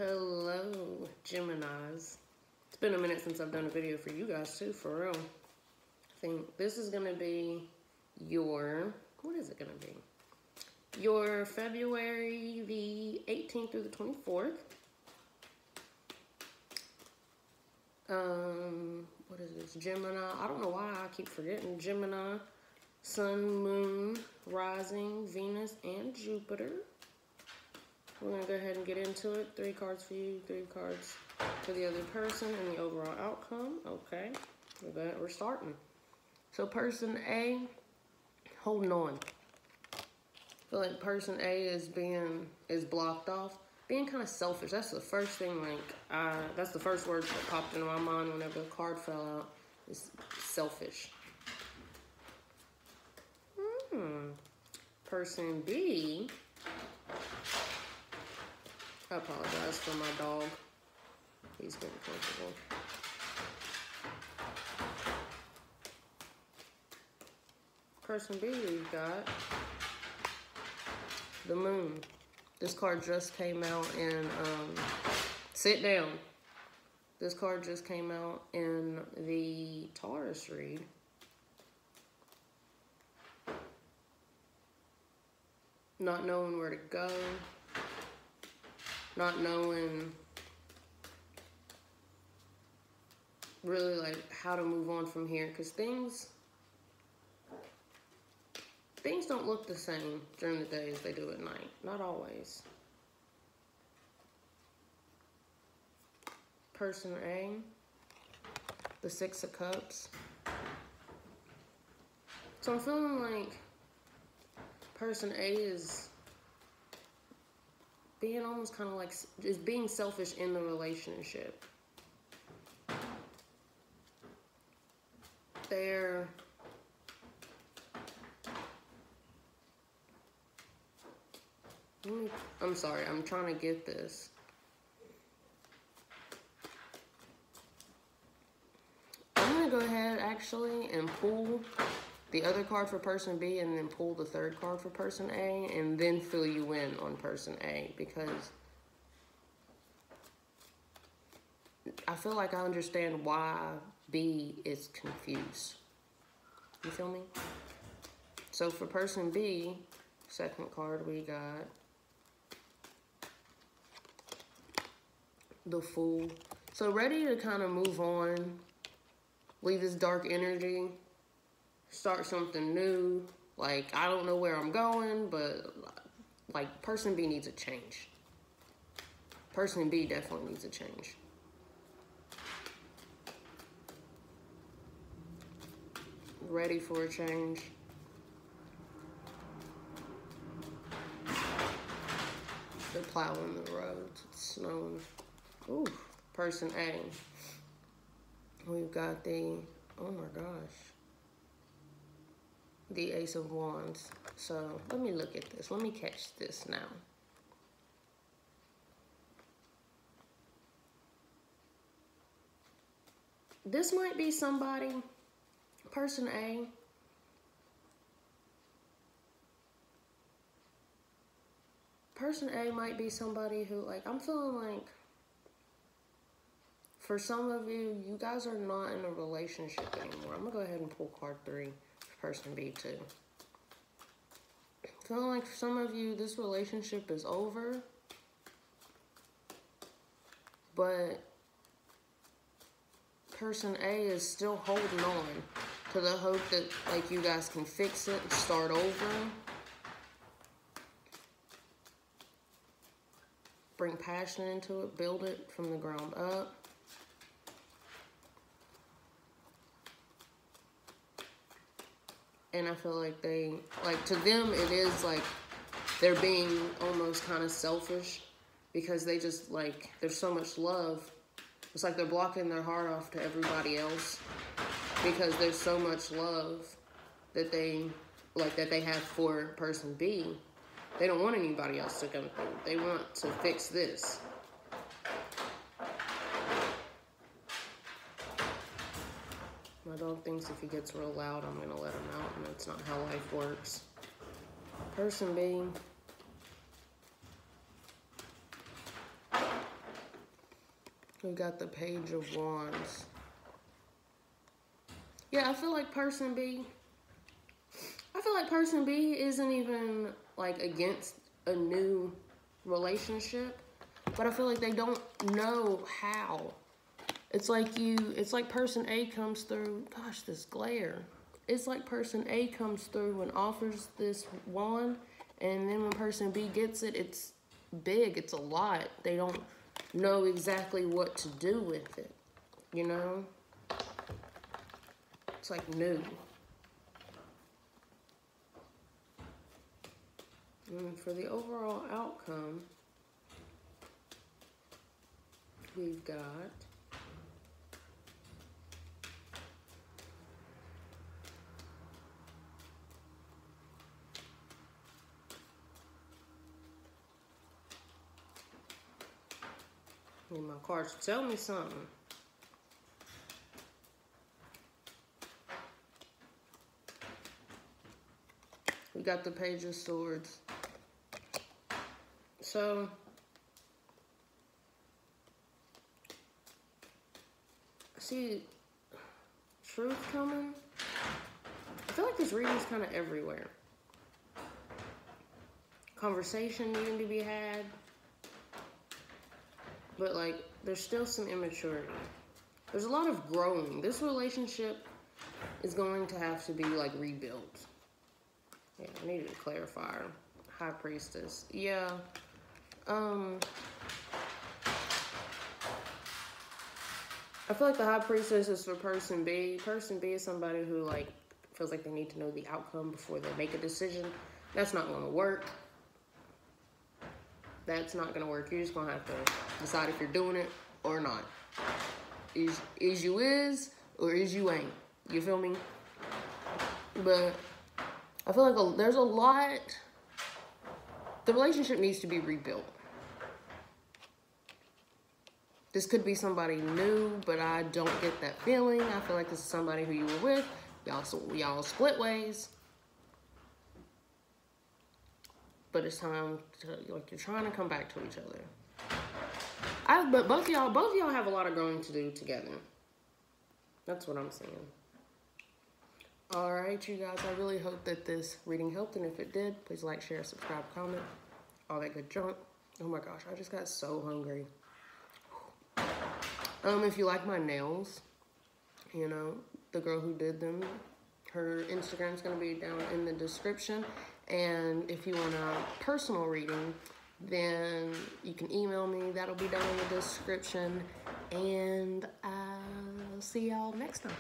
Hello, Geminis. It's been a minute since I've done a video for you guys too, for real. I think this is gonna be your, what is it gonna be? Your February the 18th through the 24th. What is this? Gemini. I don't know why I keep forgetting. Gemini, Sun, Moon, Rising, Venus, and Jupiter. We're going to go ahead and get into it. 3 cards for you, 3 cards for the other person, and the overall outcome. Okay, we're starting. So person A, holding on. I feel like person A is blocked off. Being kind of selfish. That's the first thing, that's the first word that popped into my mind whenever the card fell out. Is selfish. Person B, I apologize for my dog. He's getting comfortable. Person B, we've got the Moon. This card just came out in, sit down. This card just came out in the Taurus read. Not knowing where to go. Not knowing really like how to move on from here. Because things don't look the same during the day as they do at night. Not always. Person A, the 6 of Cups. So I'm feeling like person A is being almost kind of like, is being selfish in the relationship. I'm sorry, I'm trying to get this. I'm going to go ahead actually and pull the other card for person B and then pull the 3rd card for person A and then fill you in on person A, because I feel like I understand why B is confused. You feel me? So for person B, 2nd card we got the Fool. So ready to kind of move on, leave this dark energy, start something new. Like, I don't know where I'm going, but like person B needs a change. Person B definitely needs a change. Ready for a change. They're plowing the roads. It's snowing. Ooh, person A. We've got the, oh my gosh, the Ace of Wands. So let me look at this. Let me catch this now. This might be somebody, person A, person A might be somebody who, like, I'm feeling like for some of you, you guys are not in a relationship anymore. I'm going to go ahead and pull card 3 for person B too. I feel like for some of you, this relationship is over. But person A is still holding on to the hope that, like, you guys can fix it and start over. Bring passion into it, build it from the ground up. And I feel like they, like, to them, it is like they're being almost kind of selfish because they just, like, there's so much love. It's like they're blocking their heart off to everybody else because there's so much love that they, like, that they have for person B. They don't want anybody else to come through. They want to fix this. My dog thinks if he gets real loud, I'm going to let him out, and that's not how life works. Person B, We got the Page of Wands. Yeah, I feel like person B isn't even like against a new relationship, but I feel like they don't know how. It's like person A comes through, gosh, this glare. It's like person A comes through and offers this wand, and then when person B gets it, it's big, it's a lot. They don't know exactly what to do with it, you know? It's like new. And for the overall outcome, we've got need my cards to tell me something. We got the Page of Swords. So, I see truth coming. I feel like this reading is kind of everywhere. Conversation needing to be had. But, like, there's still some immaturity. There's a lot of growing. This relationship is going to have to be, like, rebuilt. Yeah, I needed to clarify. High Priestess. Yeah. I feel like the High Priestess is for person B. Person B is somebody who, like, feels like they need to know the outcome before they make a decision. That's not going to work. That's not going to work. You're just going to have to decide if you're doing it or not. Is you is or is you ain't. You feel me? But I feel like there's a lot. The relationship needs to be rebuilt. This could be somebody new, but I don't get that feeling. I feel like this is somebody who you were with. Y'all split ways. But it's time to, like, you're trying to come back to each other. But both of y'all have a lot of growing to do together. That's what I'm saying. All right, you guys, I really hope that this reading helped. And if it did, please like, share, subscribe, comment, all that good junk. Oh my gosh, I just got so hungry. If you like my nails, you know, the girl who did them, her Instagram's going to be down in the description. And if you want a personal reading, then you can email me. That'll be down in the description. And I'll see y'all next time.